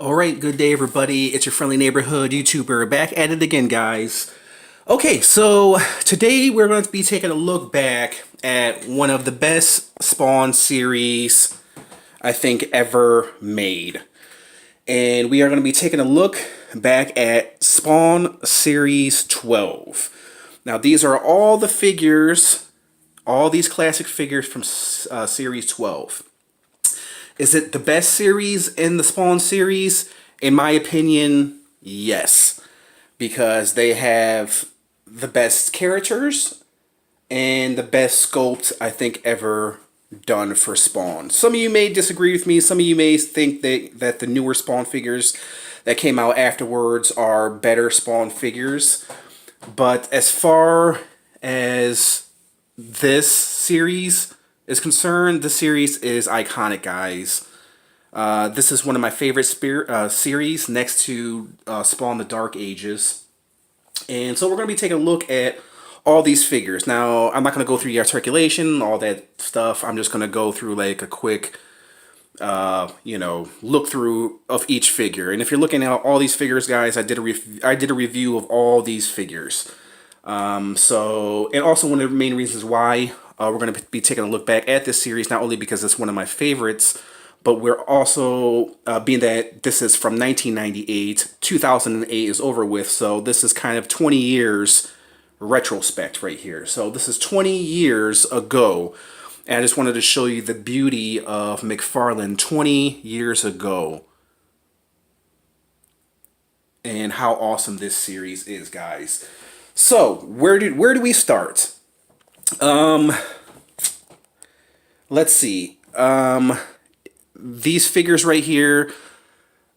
Alright, good day everybody. It's your friendly neighborhood YouTuber back at it again, guys. Okay, so today we're going to be taking a look back at one of the best Spawn series I think ever made. And we are going to be taking a look back at Spawn Series 12. Now these are all the figures, all these classic figures from Series 12. Is it the best series in the Spawn series? In my opinion, yes. Because they have the best characters and the best sculpt I think ever done for Spawn. Some of you may disagree with me. Some of you may think that the newer Spawn figures that came out afterwards are better Spawn figures. But as far as this series is concerned, the series is iconic, guys. This is one of my favorite series next to Spawn the Dark Ages. And so we're going to be taking a look at all these figures. Now, I'm not going to go through the articulation, all that stuff. I'm just going to go through like a quick, look through of each figure. And if you're looking at all these figures, guys, I did a review of all these figures. And also one of the main reasons why we're going to be taking a look back at this series, not only because it's one of my favorites, but we're also, being that this is from 1998, 2008 is over with, so this is kind of 20 years retrospect right here. So this is 20 years ago, and I just wanted to show you the beauty of McFarlane 20 years ago. And how awesome this series is, guys. So, where do we start? Let's see. These figures right here,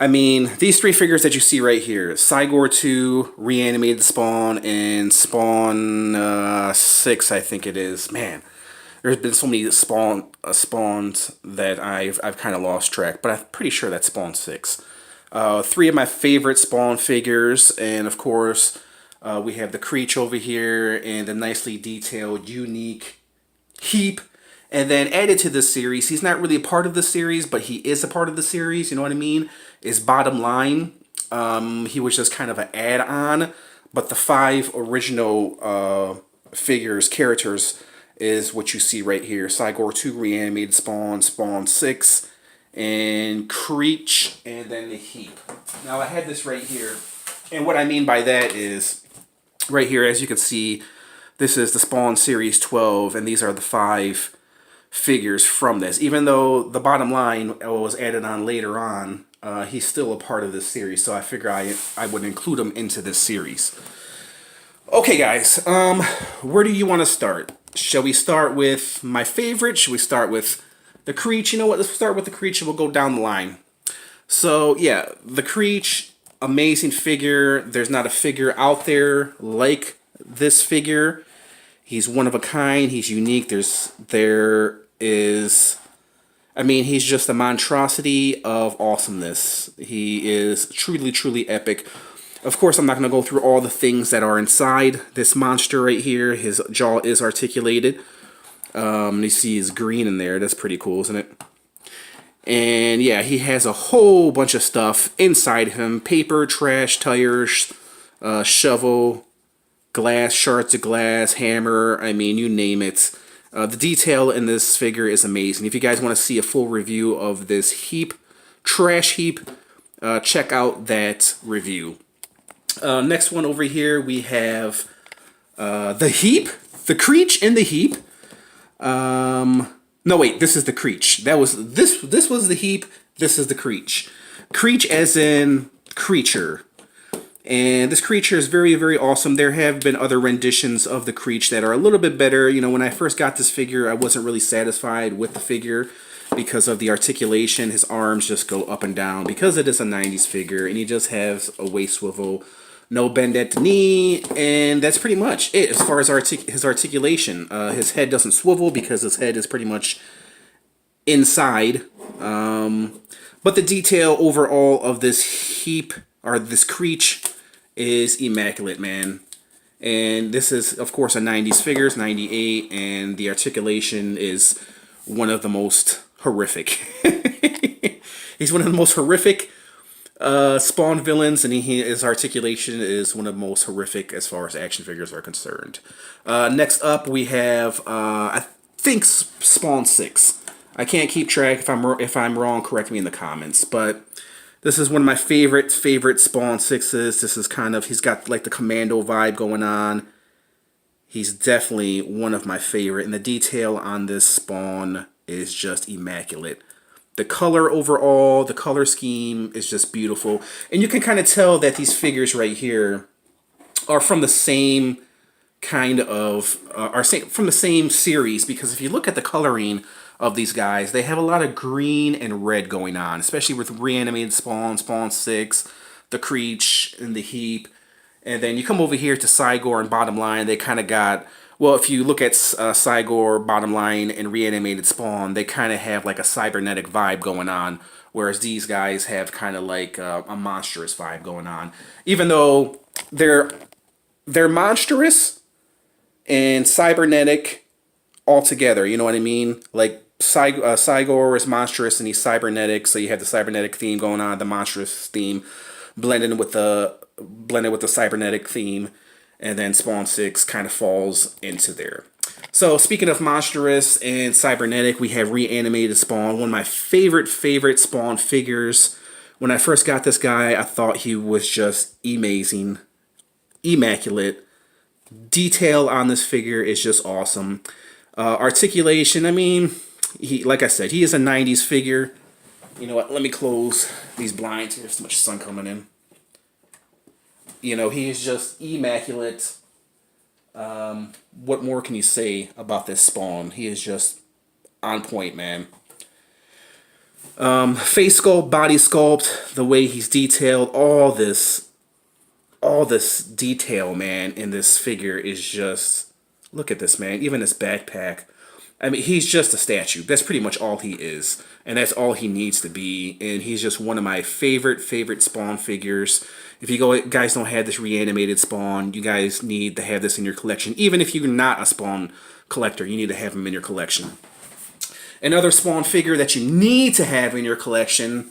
I mean, these three figures that you see right here, Cygor 2, Reanimated Spawn, and Spawn 6, I think it is. Man, there's been so many spawns that I've kind of lost track, but I'm pretty sure that's Spawn 6. Three of my favorite Spawn figures, and of course, we have the Creech over here, and the nicely detailed, unique Heap. And then added to this series, he's not really a part of the series, but he is a part of the series, you know what I mean? Is Bottom Line. He was just kind of an add-on, but the 5 original characters, is what you see right here. Cygor 2, Reanimated Spawn, Spawn 6, and Creech, and then the Heap. Now I had this right here, and what I mean by that is, right here, as you can see, this is the Spawn Series 12, and these are the 5 figures from this. Even though the Bottom Line was added on later on, he's still a part of this series, so I figure I would include him into this series. Okay, guys, where do you want to start? Shall we start with my favorite? Should we start with the Creech? You know what, let's start with the Creech and we'll go down the line. So, yeah, the Creech, amazing figure. There's not a figure out there like this figure. He's one of a kind. He's unique. I mean, he's just a monstrosity of awesomeness. He is truly, truly epic. Of course, I'm not going to go through all the things that are inside this monster right here. His jaw is articulated. You see his green in there. That's pretty cool, isn't it? And yeah, he has a whole bunch of stuff inside him. Paper, trash, tires, shovel, glass, shards of glass, hammer, I mean, you name it. The detail in this figure is amazing. If you guys want to see a full review of this Heap, trash Heap, check out that review. Next one over here, we have the Heap, the Creech and the Heap. No, wait, this is the Creech. This was the Heap, this is the Creech. Creech as in creature. And this creature is very, very awesome. There have been other renditions of the Creech that are a little bit better. You know, when I first got this figure, I wasn't really satisfied with the figure because of the articulation. His arms just go up and down because it is a 90s figure, and he just has a waist swivel, no bend at the knee, and that's pretty much it as far as his articulation. His head doesn't swivel because his head is pretty much inside. But the detail overall of this Heap, or this Creech, is immaculate, man. And this is, of course, a 90s figures, 98, and the articulation is one of the most horrific. He's one of the most horrific Spawn villains, and his articulation is one of the most horrific as far as action figures are concerned. Next up, we have I think Spawn 6. I can't keep track. If I'm wrong, correct me in the comments. But this is one of my favorite Spawn 6s. This is kind of, he's got like the commando vibe going on. He's definitely one of my favorite, and the detail on this Spawn is just immaculate. The color overall, the color scheme is just beautiful. And you can kind of tell that these figures right here are from the same kind of, from the same series, because if you look at the coloring of these guys, they have a lot of green and red going on, especially with Reanimated Spawn, Spawn 6, the Creech, and the Heap. And then you come over here to Cygor and Bottom Line, they kind of got, well, if you look at Cygor, Bottom Line, and Reanimated Spawn, they kind of have like a cybernetic vibe going on, whereas these guys have kind of like a monstrous vibe going on. Even though they're monstrous and cybernetic all together, you know what I mean? Like Cygor is monstrous and he's cybernetic, so you have the cybernetic theme going on, the monstrous theme blended with the cybernetic theme, and then Spawn 6 kind of falls into there. So speaking of monstrous and cybernetic, we have Reanimated Spawn, one of my favorite Spawn figures. When I first got this guy, I thought he was just amazing, immaculate. Detail on this figure is just awesome. Articulation, I mean, like I said, he is a 90s figure. You know what, let me close these blinds. There's so much sun coming in. You know, he is just immaculate. What more can you say about this Spawn? He is just on point, man. Face sculpt, body sculpt, the way he's detailed, all this detail, man, in this figure is just, look at this, man. Even his backpack. I mean, he's just a statue. That's pretty much all he is. And that's all he needs to be. And he's just one of my favorite Spawn figures. If you guys don't have this Reanimated Spawn, you guys need to have this in your collection. Even if you're not a Spawn collector, you need to have him in your collection. Another Spawn figure that you need to have in your collection,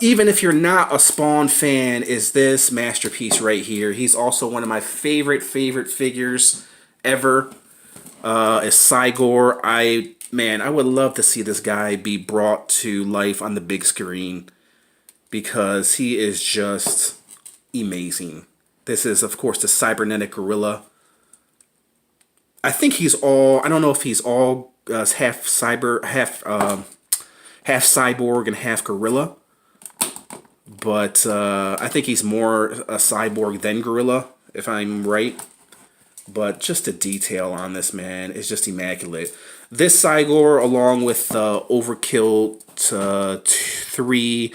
even if you're not a Spawn fan, is this masterpiece right here. He's also one of my favorite figures ever. Is Cygor. I would love to see this guy be brought to life on the big screen, because he is just amazing. This is, of course, the cybernetic gorilla. I think he's all, I don't know if he's all half cyborg and half gorilla, but I think he's more a cyborg than gorilla, if I'm right. But just the detail on this, man, is just immaculate. This Cygor, along with Overkill 3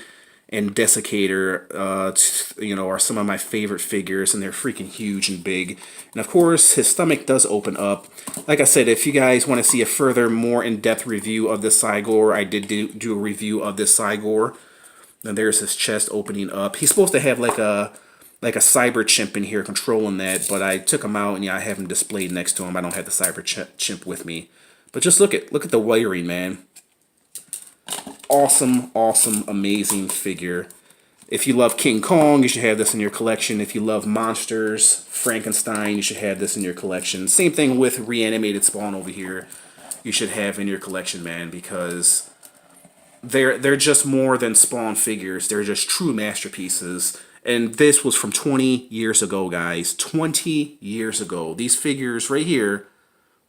and Desiccator, you know, are some of my favorite figures, and they're freaking huge and big. And of course, his stomach does open up. Like I said, if you guys want to see a further, more in-depth review of this Cygor, I did do a review of this Cygor. And there's his chest opening up. He's supposed to have like a cyber chimp in here controlling that, but I took him out, and yeah, I have him displayed next to him. I don't have the cyber chimp with me. But just look at the wiring, man. Awesome, amazing figure. If you love King Kong, you should have this in your collection. If you love monsters, Frankenstein, you should have this in your collection. Same thing with Reanimated Spawn over here. You should have in your collection, man, because they're just more than Spawn figures. They're just true masterpieces. And this was from 20 years ago, guys. 20 years ago. These figures right here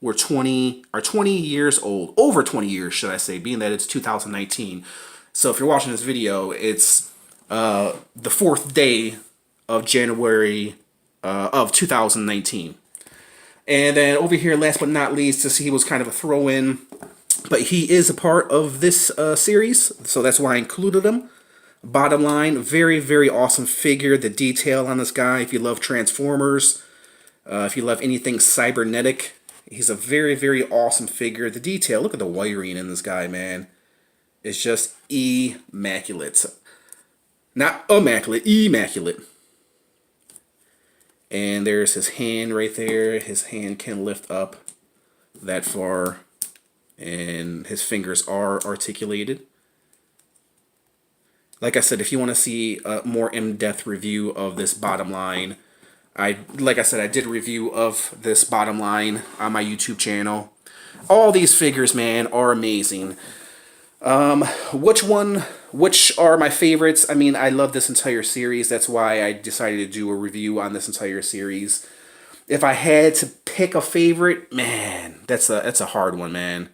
are 20 years old. Over 20 years, should I say, being that it's 2019. So if you're watching this video, it's the 4th day of January of 2019. And then over here, last but not least, he was kind of a throw-in, but he is a part of this series, so that's why I included him. Bottom Line, very awesome figure. The detail on this guy, if you love Transformers, if you love anything cybernetic, he's a very awesome figure. The detail, look at the wiring in this guy, man. It's just immaculate. Not immaculate, immaculate. And there's his hand right there. His hand can lift up that far, and his fingers are articulated. Like I said, if you want to see a more in-depth review of this bottom line, like I said, I did a review of this bottom line on my YouTube channel. All these figures, man, are amazing. Which are my favorites? I mean, I love this entire series. That's why I decided to do a review on this entire series. If I had to pick a favorite, man, that's a hard one, man.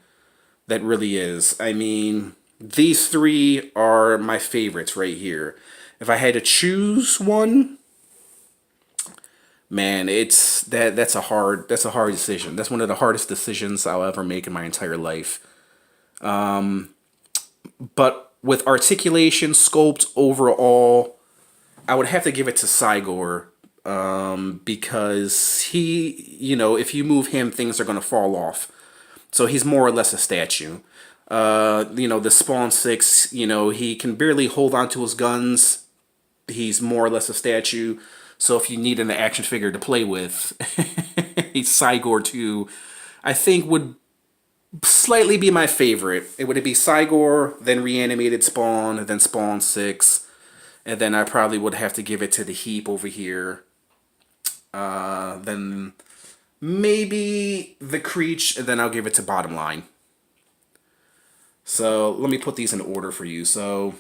That really is. I mean, these three are my favorites right here. If I had to choose one, man, that's a hard decision. That's one of the hardest decisions I'll ever make in my entire life. But with articulation, sculpt, overall, I would have to give it to Cygor, because he, if you move him, things are going to fall off. So he's more or less a statue. The Spawn 6, he can barely hold on to his guns. He's more or less a statue. So if you need an action figure to play with, Cygor 2, I think would slightly be my favorite. It would be Cygor, then Reanimated Spawn, then Spawn 6, and then I probably would have to give it to the Heap over here. Then maybe the Creech, and then I'll give it to Bottom Line. So let me put these in order for you. So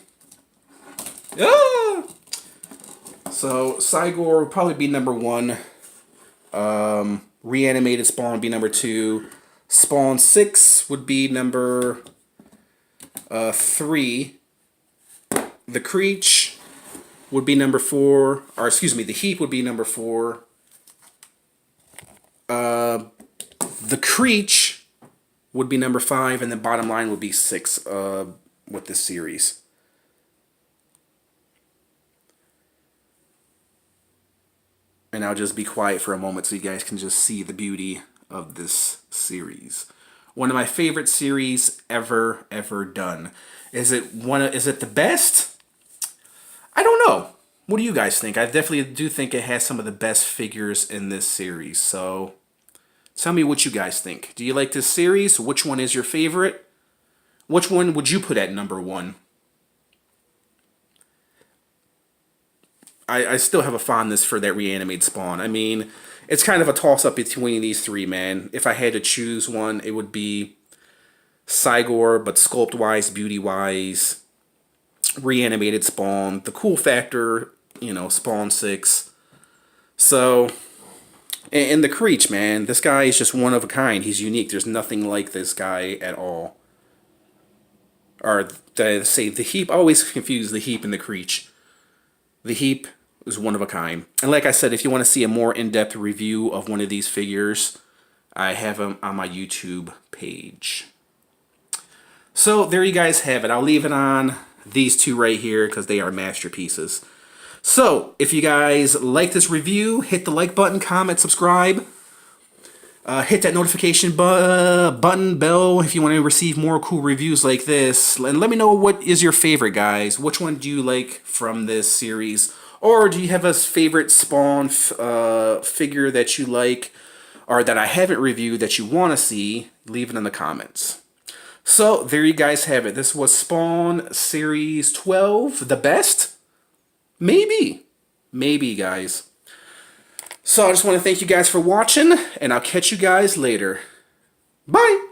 Cygor would probably be number 1. Reanimated Spawn would be number 2. Spawn 6 would be number 3. The Creech would be number 4. Or excuse me, the Heap would be number 4. The Creech would be number 5, and then Bottom Line would be 6 with this series. And I'll just be quiet for a moment so you guys can just see the beauty of this series. One of my favorite series ever done. Is it the best? I don't know. What do you guys think? I definitely do think it has some of the best figures in this series. So tell me what you guys think. Do you like this series? Which one is your favorite? Which one would you put at number 1? I still have a fondness for that Reanimated Spawn. I mean, it's kind of a toss-up between these three, man. If I had to choose one, it would be Cygor, but sculpt-wise, beauty-wise, Reanimated Spawn. The cool factor, Spawn 6. So, and the Creech, man. This guy is just one of a kind. He's unique. There's nothing like this guy at all. Or, did I say the Heap? I always confuse the Heap and the Creech. The Heap is one of a kind. And like I said, if you want to see a more in-depth review of one of these figures, I have them on my YouTube page. So there you guys have it. I'll leave it on these two right here because they are masterpieces. So if you guys like this review, hit the like button, comment, subscribe. Hit that notification button, bell, if you want to receive more cool reviews like this. And let me know what is your favorite, guys. Which one do you like from this series? Or do you have a favorite Spawn figure that you like, or that I haven't reviewed that you want to see? Leave it in the comments. So there you guys have it. This was Spawn Series 12, the best? Maybe. Maybe, guys. So I just want to thank you guys for watching, and I'll catch you guys later. Bye!